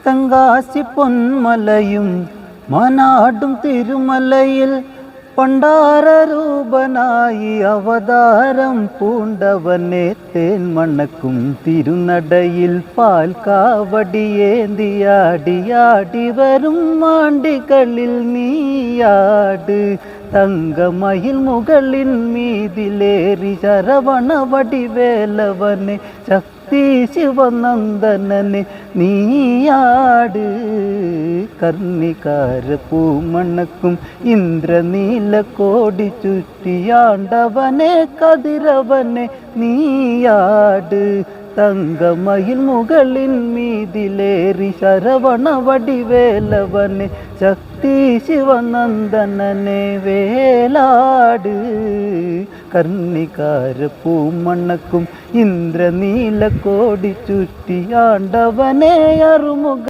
തെങ്കാശി പൊന്മലയും മനാടും തിരുമലയിൽ പണ്ടാരരൂപനായി അവതാരം പൂണ്ടവനെ തേൻമണക്കും തിരുനടയിൽ പാൽ കാവടിയേന്തിയാടിയാടി വരും മാണ്ടികളിൽ നീയാട് തങ്കമയിൽ മുകളിൻ മീതിലേറി ശരവണ വടിവേലവനെ ശക്തി ശിവനന്ദനനെ നീയാട് കർണികാര പൂമണക്കും ഇന്ദ്രനീല കോടി ചുറ്റിയാണ്ടവനെ കതിരവനെ നീയാട് തങ്കമയിൽ മുകളിൻ മീതിലേറി ശരവണ വടിവേലവനെ ശക്തി ശിവനന്ദനനെ വേലാട് കർണികാര പൂമണക്കും ഇന്ദ്രനീല കോടി ചുറ്റിയാണ്ടവനെ അറുമുഖ